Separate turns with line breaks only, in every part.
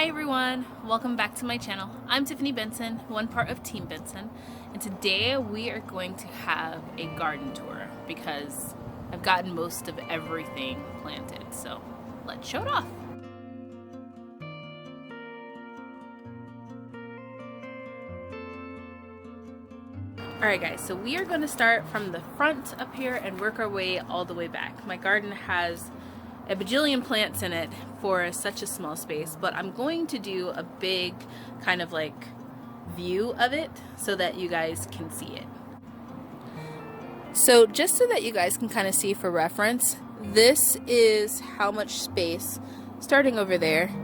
Hi everyone, welcome back to my channel. I'm Tiffany Benson, one part of Team Benson, and today we are going to have a garden tour because I've gotten most of everything planted, so let's show it off. Alright guys, so we are going to start from the front up here and work our way all the way back. My garden has a bajillion plants in it for such a small space, but I'm going to do a big kind of like view of it so that you guys can see it. So just so that you guys can kind of see for reference, this is how much space, starting over there,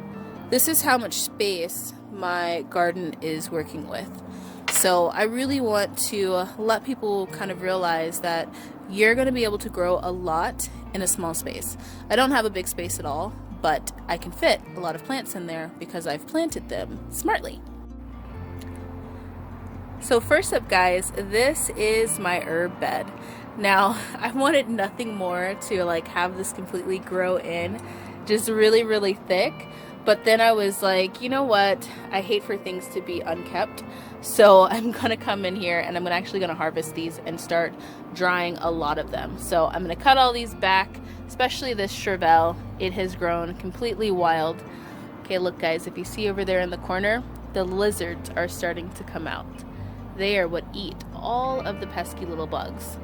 this is how much space my garden is working with. So I really want to let people kind of realize that you're going to be able to grow a lot in a small space. I don't have a big space at all, but I can fit a lot of plants in there because I've planted them smartly. So first up guys, this is my herb bed. Now I wanted nothing more to like have this completely grow in, just really thick. But then I was like, you know what? I hate for things to be unkept. So I'm gonna come in here and I'm actually gonna harvest these and start drying a lot of them. So I'm gonna cut all these back, especially this chervil. It has grown completely wild. Okay, look guys, if you see over there in the corner, the lizards are starting to come out. They are what eat all of the pesky little bugs.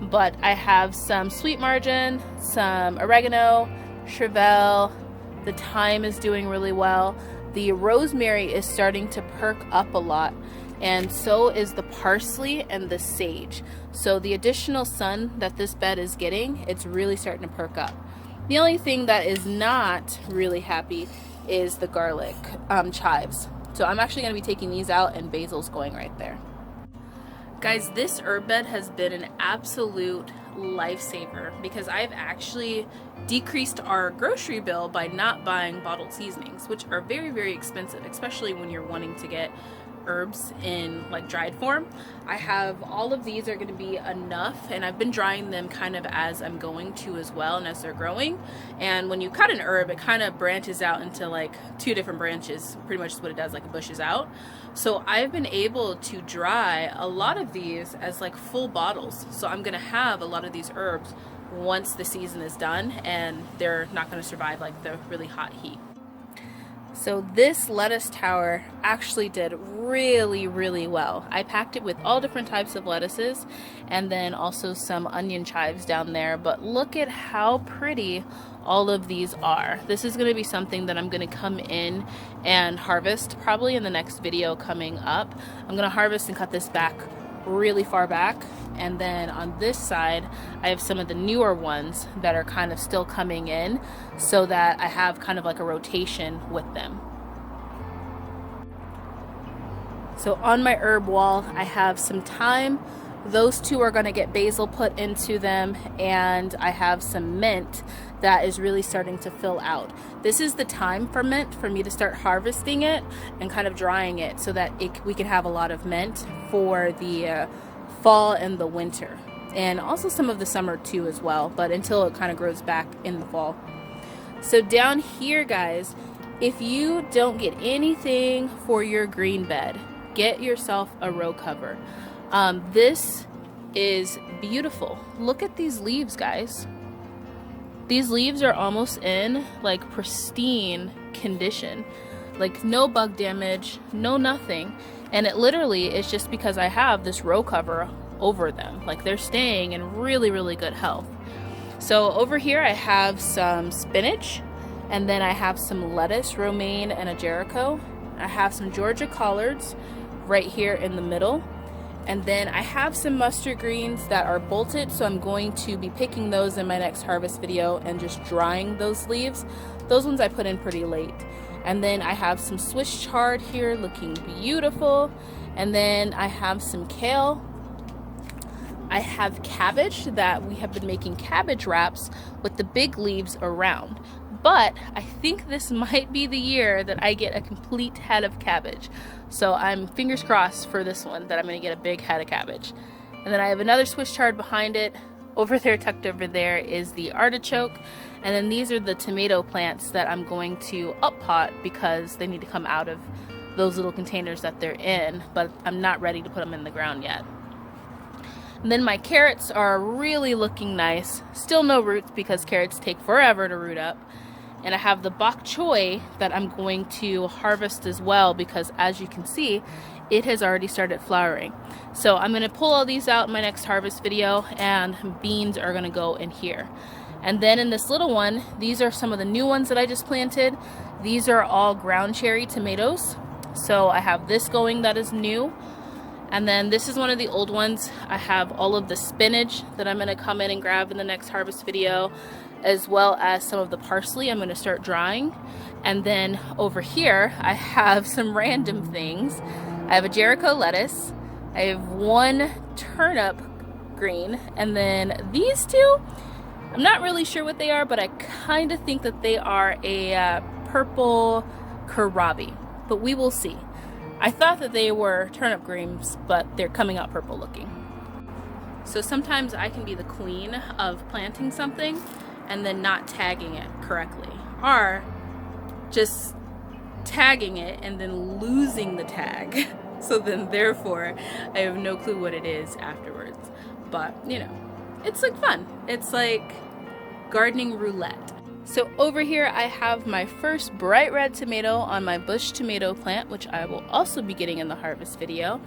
But I have some sweet marjoram, some oregano, chervil. The thyme is doing really well. The rosemary is starting to perk up a lot, and so is the parsley and the sage. So the additional sun that this bed is getting, it's really starting to perk up. The only thing that is not really happy is the garlic chives. So I'm actually going to be taking these out, and basil's going right there. Guys, this herb bed has been an absolute lifesaver because I've actually decreased our grocery bill by not buying bottled seasonings, which are very expensive, especially when you're wanting to get herbs in like dried form. I have all of these are going to be enough, and I've been drying them kind of as I'm going to as well and as they're growing. And when you cut an herb, it kind of branches out into like two different branches, pretty much is what it does, like it bushes out. So I've been able to dry a lot of these as like full bottles. So I'm going to have a lot of these herbs once the season is done, and they're not going to survive like the really hot heat. So this lettuce tower actually did really well. I packed it with all different types of lettuces and then also some onion chives down there, but look at how pretty all of these are. This is going to be something that I'm going to come in and harvest probably in the next video coming up. I'm going to harvest and cut this back really far back, and then on this side I have some of the newer ones that are kind of still coming in so that I have kind of like a rotation with them. So on my herb wall I have some thyme. Those two are going to get basil put into them, and I have some mint that is really starting to fill out. This is the time for mint for me to start harvesting it and kind of drying it so that we can have a lot of mint for the fall and the winter, and also some of the summer too as well, but until it kind of grows back in the fall. So down here guys, if you don't get anything for your green bed, get yourself a row cover. This is beautiful. Look at these leaves guys. These leaves are almost in like pristine condition, like no bug damage, no nothing, and it literally is just because I have this row cover over them. Like they're staying in really good health. So over here I have some spinach, and then I have some lettuce, romaine, and a Jericho. I have some Georgia collards right here in the middle. And then I have some mustard greens that are bolted, so I'm going to be picking those in my next harvest video and just drying those leaves. Those ones I put in pretty late. And then I have some Swiss chard here looking beautiful. And then I have some kale. I have cabbage that we have been making cabbage wraps with the big leaves around. But I think this might be the year that I get a complete head of cabbage. So I'm fingers crossed for this one that I'm going to get a big head of cabbage. And then I have another Swiss chard behind it. Over there, tucked over there, is the artichoke. And then these are the tomato plants that I'm going to up pot because they need to come out of those little containers that they're in, but I'm not ready to put them in the ground yet. And then my carrots are really looking nice. Still no roots because carrots take forever to root up. And I have the bok choy that I'm going to harvest as well because, as you can see, it has already started flowering. So I'm going to pull all these out in my next harvest video, and beans are going to go in here. And then in this little one, these are some of the new ones that I just planted. These are all ground cherry tomatoes. So I have this going that is new. And then this is one of the old ones. I have all of the spinach that I'm going to come in and grab in the next harvest video, as well as some of the parsley I'm going to start drying. And then over here, I have some random things. I have a Jericho lettuce. I have one turnip green. And then these two, I'm not really sure what they are, but I kind of think that they are a purple kohlrabi. But we will see. I thought that they were turnip greens, but they're coming out purple looking. So sometimes I can be the queen of planting something and then not tagging it correctly, or just tagging it and then losing the tag. So then therefore I have no clue what it is afterwards. But you know, it's like fun. It's like gardening roulette. So over here I have my first bright red tomato on my bush tomato plant, which I will also be getting in the harvest video.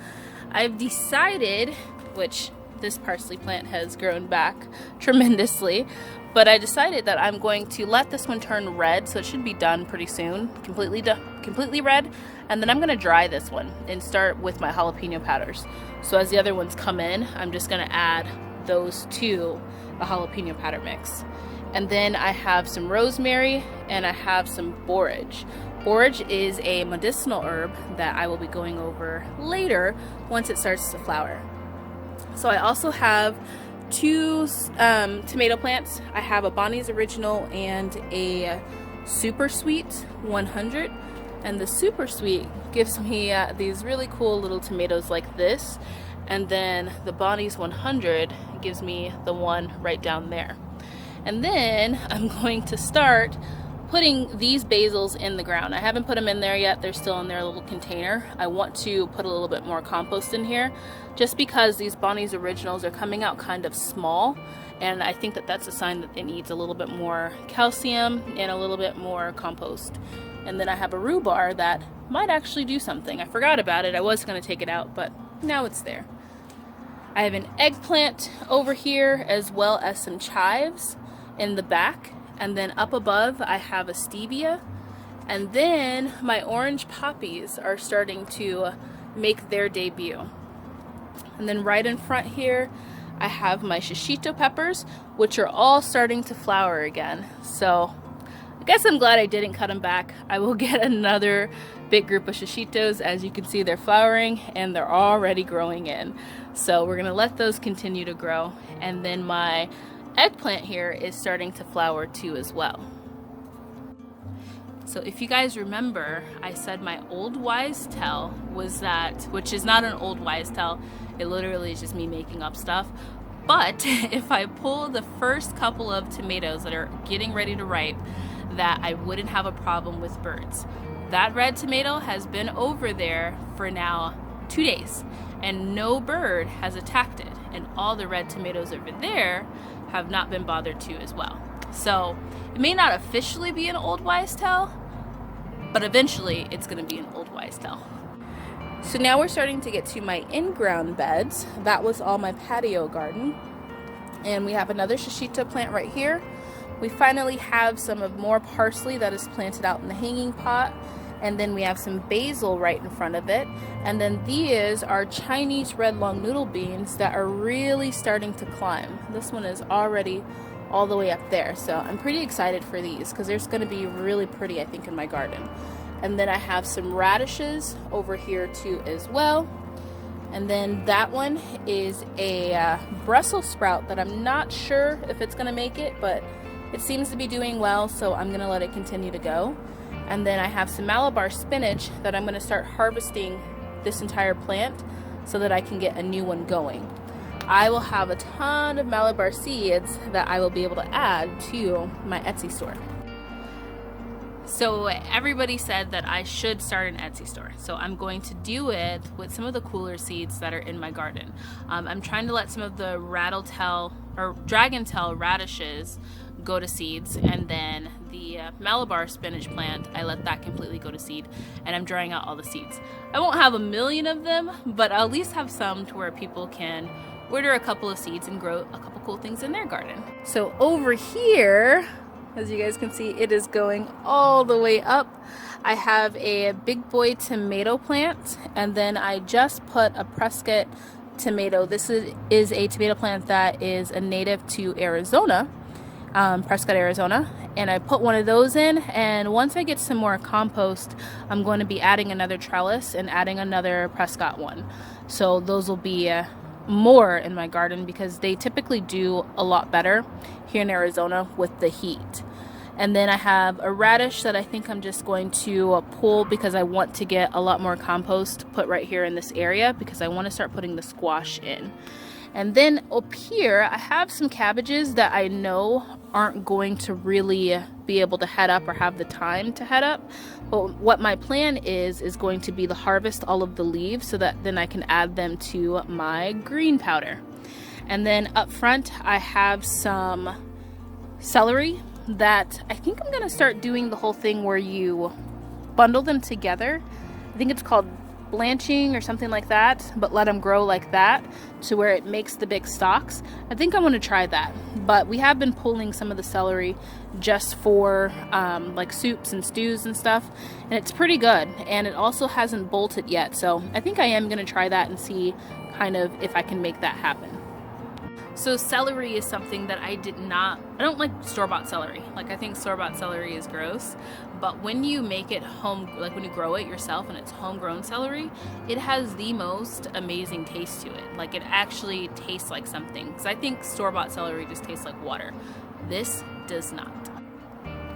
I've decided, which this parsley plant has grown back tremendously, but I decided that I'm going to let this one turn red, so it should be done pretty soon, completely red, and then I'm going to dry this one and start with my jalapeno powders. So as the other ones come in, I'm just going to add those to the jalapeno powder mix. And then I have some rosemary and I have some borage. Borage is a medicinal herb that I will be going over later once it starts to flower. So I also have two tomato plants. I have a Bonnie's Original and a Super Sweet 100. And the Super Sweet gives me these really cool little tomatoes like this. And then the Bonnie's 100 gives me the one right down there. And then I'm going to start putting these basils in the ground. I haven't put them in there yet. They're still in their little container. I want to put a little bit more compost in here just because these Bonnie's Originals are coming out kind of small. And I think that that's a sign that it needs a little bit more calcium and a little bit more compost. And then I have a rhubarb that might actually do something. I forgot about it. I was going to take it out, but now it's there. I have an eggplant over here as well as some chives in the back, and then up above I have a stevia, and then my orange poppies are starting to make their debut. And then right in front here I have my shishito peppers, which are all starting to flower again. So I guess I'm glad I didn't cut them back. I will get another big group of shishitos. As you can see, they're flowering and they're already growing in. So we're gonna let those continue to grow. And then my eggplant here is starting to flower too as well. So if you guys remember, I said my old wise tale was that, which is not an old wise tale, it literally is just me making up stuff. But if I pull the first couple of tomatoes that are getting ready to ripe, that I wouldn't have a problem with birds. That red tomato has been over there for now 2 days and no bird has attacked it, and all the red tomatoes over there have not been bothered to as well. So it may not officially be an old wise tale, but eventually it's going to be an old wise tale. So now we're starting to get to my in-ground beds. That was all my patio garden. And we have another shishito plant right here. We finally have some of more parsley that is planted out in the hanging pot. And then we have some basil right in front of it. And then these are Chinese red long noodle beans that are really starting to climb. This one is already all the way up there. So I'm pretty excited for these because they're going to be really pretty, I think, in my garden. And then I have some radishes over here too as well. And then that one is a Brussels sprout that I'm not sure if it's going to make it, but it seems to be doing well, so I'm going to let it continue to go. And then I have some Malabar spinach that I'm going to start harvesting this entire plant so that I can get a new one going. I will have a ton of Malabar seeds that I will be able to add to my Etsy store. So everybody said that I should start an Etsy store. So I'm going to do it with some of the cooler seeds that are in my garden. I'm trying to let some of the dragon-tail radishes go to seeds, and then the Malabar spinach plant, I let that completely go to seed, and I'm drying out all the seeds. I won't have a million of them, but I'll at least have some to where people can order a couple of seeds and grow a couple cool things in their garden. So over here, as you guys can see, it is going all the way up. I have a big boy tomato plant, and then I just put a Prescott tomato. This is a tomato plant that is a native to Arizona, Prescott, Arizona. And I put one of those in, and once I get some more compost, I'm going to be adding another trellis and adding another Prescott one. So those will be more in my garden because they typically do a lot better here in Arizona with the heat. And then I have a radish that I think I'm just going to pull because I want to get a lot more compost put right here in this area because I want to start putting the squash in. And then up here I have some cabbages that I know aren't going to really be able to head up or have the time to head up. But what my plan is going to be to harvest all of the leaves so that then I can add them to my green powder. And then up front I have some celery that I think I'm gonna start doing the whole thing where you bundle them together. I think it's called blanching or something like that, but let them grow like that to where it makes the big stalks. I think I'm gonna try that, but we have been pulling some of the celery just for like soups and stews and stuff, and it's pretty good, and it also hasn't bolted yet, so I think I am gonna try that and see kind of if I can make that happen. So celery is something that I don't like store-bought celery. Like, I think store-bought celery is gross, but when you make it home, like when you grow it yourself and it's homegrown celery, it has the most amazing taste to it. Like, it actually tastes like something. Because I think store-bought celery just tastes like water. This does not.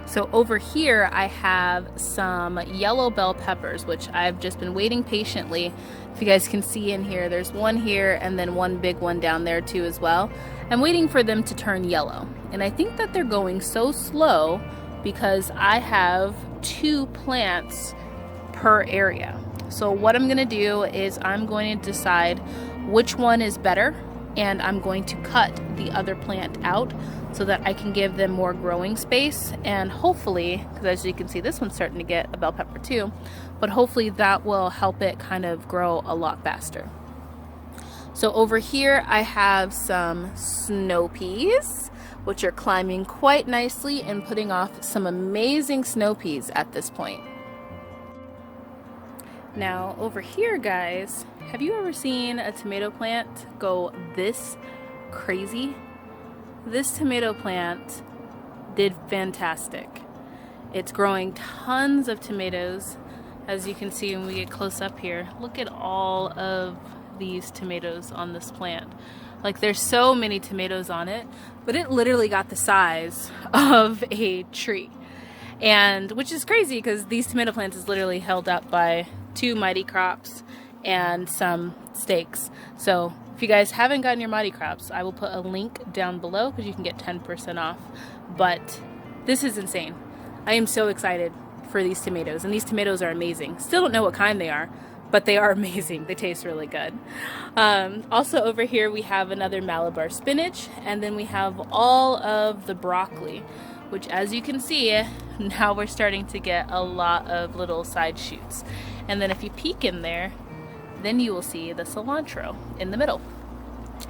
So over here I have some yellow bell peppers, which I've just been waiting patiently. If you guys can see in here, there's one here and then one big one down there too as well. I'm waiting for them to turn yellow. And I think that they're going so slow because I have 2 plants per area. So what I'm gonna do is I'm going to decide which one is better, and I'm going to cut the other plant out so that I can give them more growing space, and hopefully, because as you can see this one's starting to get a bell pepper too, but hopefully that will help it kind of grow a lot faster. So over here I have some snow peas, which are climbing quite nicely and putting off some amazing snow peas at this point. Now over here, guys, have you ever seen a tomato plant go this crazy? This tomato plant did fantastic. It's growing tons of tomatoes. As you can see when we get close up here, look at all of these tomatoes on this plant. Like, there's so many tomatoes on it, but it literally got the size of a tree. And which is crazy because these tomato plants is literally held up by 2 mighty crops and some stakes. So if you guys haven't gotten your mighty crops, I will put a link down below because you can get 10% off. But this is insane. I am so excited for these tomatoes, and these tomatoes are amazing. Still don't know what kind they are, but they are amazing. They taste really good. Also over here we have another Malabar spinach, and then we have all of the broccoli, which as you can see, now we're starting to get a lot of little side shoots. And then if you peek in there, then you will see the cilantro in the middle.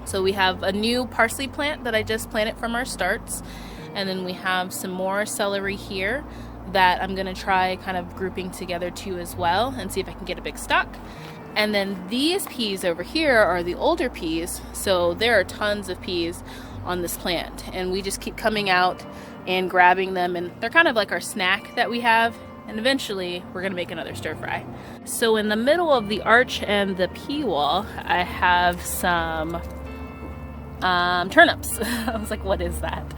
So we have a new parsley plant that I just planted from our starts, and then we have some more celery here that I'm gonna try kind of grouping together too as well and see if I can get a big stalk. And then these peas over here are the older peas, so there are tons of peas on this plant, and we just keep coming out and grabbing them, and they're kind of like our snack that we have, and eventually we're gonna make another stir fry. So in the middle of the arch and the pea wall, I have some turnips. I was like, what is that?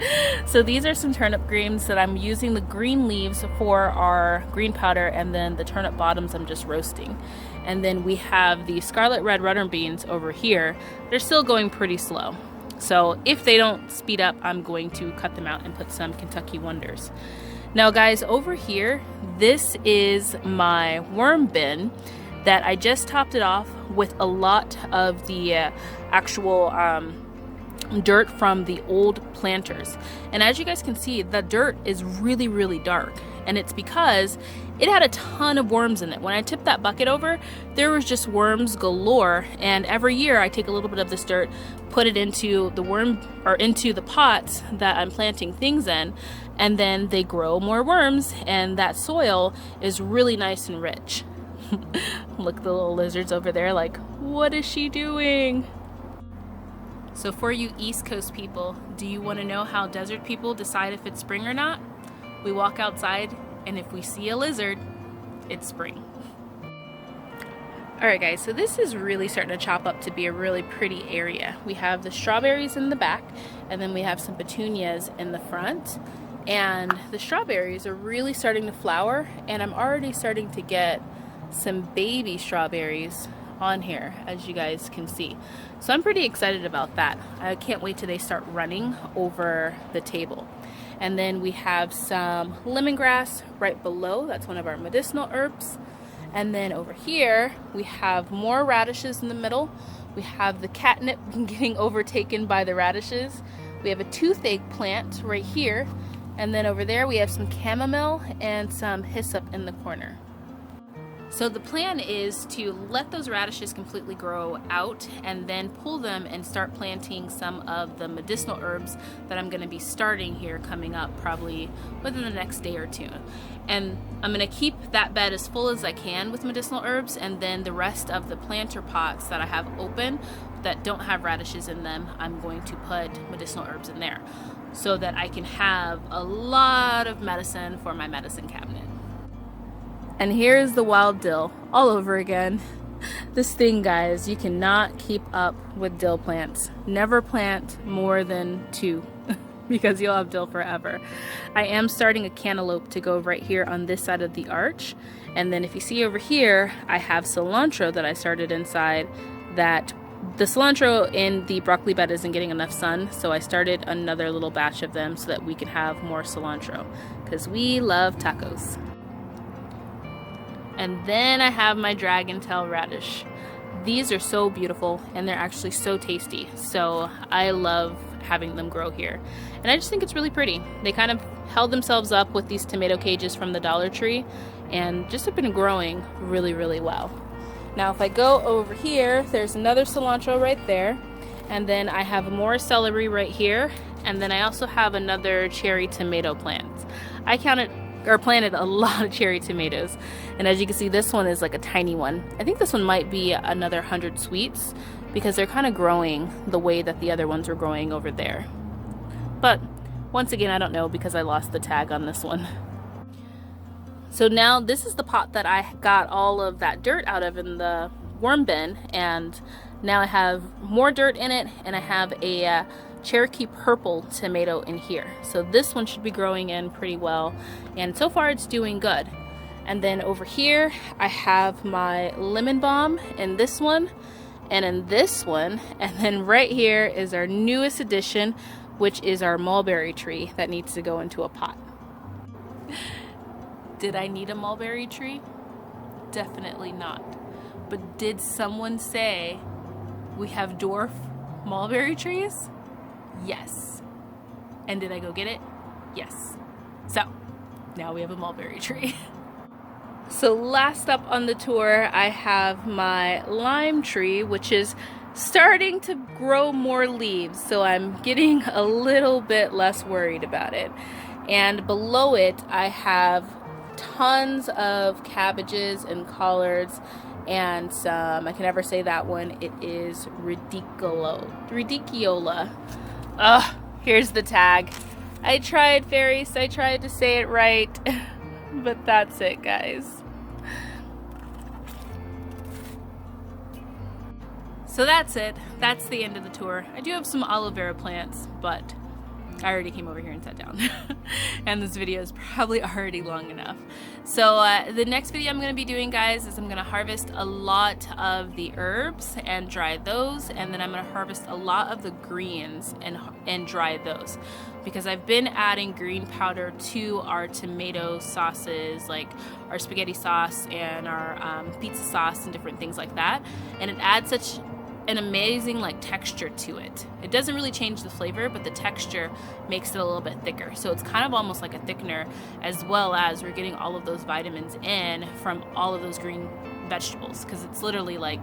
So these are some turnip greens that I'm using the green leaves for our green powder, and then the turnip bottoms I'm just roasting. And then we have the scarlet red runner beans over here. They're still going pretty slow. So if they don't speed up, I'm going to cut them out and put some Kentucky Wonders. Now guys, over here, this is my worm bin that I just topped it off with a lot of the actual dirt from the old planters. And as you guys can see, the dirt is really, really dark. And it's because it had a ton of worms in it. When I tipped that bucket over, there was just worms galore. And every year I take a little bit of this dirt, put it into the into the pots that I'm planting things in, and then they grow more worms, and that soil is really nice and rich. Look, the little lizards over there, like, what is she doing? So for you East Coast people, do you want to know how desert people decide if it's spring or not? We walk outside, and if we see a lizard, it's spring. Alright guys, so this is really starting to chop up to be a really pretty area. We have the strawberries in the back, and then we have some petunias in the front. And the strawberries are really starting to flower, and I'm already starting to get some baby strawberries on here, as you guys can see. So I'm pretty excited about that. I can't wait till they start running over the table. And then we have some lemongrass right below. That's one of our medicinal herbs. And then over here we have more radishes in the middle. We have the catnip getting overtaken by the radishes. We have a toothache plant right here. And then over there we have some chamomile and some hyssop in the corner. So the plan is to let those radishes completely grow out and then pull them and start planting some of the medicinal herbs that I'm going to be starting here coming up probably within the next day or two. And I'm going to keep that bed as full as I can with medicinal herbs, and then the rest of the planter pots that I have open that don't have radishes in them, I'm going to put medicinal herbs in there so that I can have a lot of medicine for my medicine cabinet. And here's the wild dill all over again. This thing, guys, you cannot keep up with dill plants. Never plant more than 2 because you'll have dill forever. I am starting a cantaloupe to go right here on this side of the arch. And then if you see over here, I have cilantro that I started inside. That the cilantro in the broccoli bed isn't getting enough sun, so I started another little batch of them so that we can have more cilantro because we love tacos. And then I have my dragon tail radish. These are so beautiful, and they're actually so tasty. So I love having them grow here. And I just think it's really pretty. They kind of held themselves up with these tomato cages from the Dollar Tree and just have been growing really, really well. Now if I go over here, there's another cilantro right there. And then I have more celery right here. And then I also have another cherry tomato plant. I planted a lot of cherry tomatoes, and as you can see, this one is like a tiny one. I think this one might be another 100 sweets because they're kind of growing the way that the other ones were growing over there. But once again, I don't know because I lost the tag on this one. So now this is the pot that I got all of that dirt out of in the worm bin, and now I have more dirt in it, and I have a Cherokee purple tomato in here. So this one should be growing in pretty well, and so far it's doing good. And then over here I have my lemon balm in this one and in this one, and then right here is our newest addition, which is our mulberry tree that needs to go into a pot. Did I need a mulberry tree? Definitely not. But did someone say we have dwarf mulberry trees? Yes. And did I go get it? Yes. So now we have a mulberry tree. So last up on the tour, I have my lime tree, which is starting to grow more leaves. So I'm getting a little bit less worried about it. And below it, I have tons of cabbages and collards and some, I can never say that one, it is radicchiola. Ugh, here's the tag. I tried, fairies, I tried to say it right, but that's it, guys. So that's it. That's the end of the tour. I do have some aloe vera plants, but I already came over here and sat down. And this video is probably already long enough. So the next video I'm going to be doing, guys, is I'm going to harvest a lot of the herbs and dry those, and then I'm going to harvest a lot of the greens and dry those, because I've been adding green powder to our tomato sauces, like our spaghetti sauce and our pizza sauce and different things like that, and it adds such an amazing like texture to it. It doesn't really change the flavor, but the texture makes it a little bit thicker. So it's kind of almost like a thickener, as well as we're getting all of those vitamins in from all of those green vegetables, because it's literally like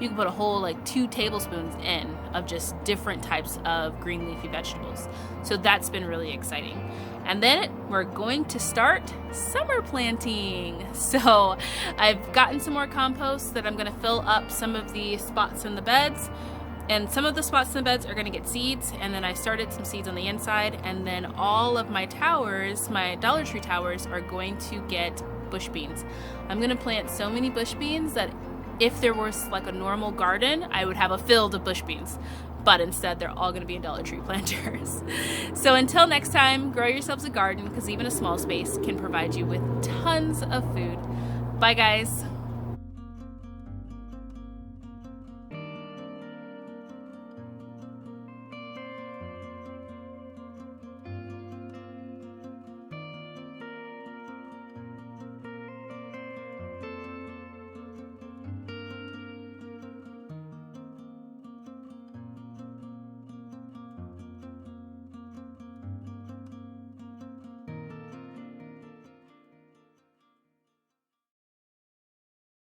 you can put a whole like 2 tablespoons in of just different types of green leafy vegetables. So that's been really exciting. And then we're going to start summer planting. So I've gotten some more compost that I'm going to fill up some of the spots in the beds. And some of the spots in the beds are going to get seeds. And then I started some seeds on the inside. And then all of my towers, my Dollar Tree towers, are going to get bush beans. I'm going to plant so many bush beans that if there was like a normal garden, I would have a field of bush beans. But instead, they're all going to be in Dollar Tree planters. So until next time, grow yourselves a garden, because even a small space can provide you with tons of food. Bye, guys.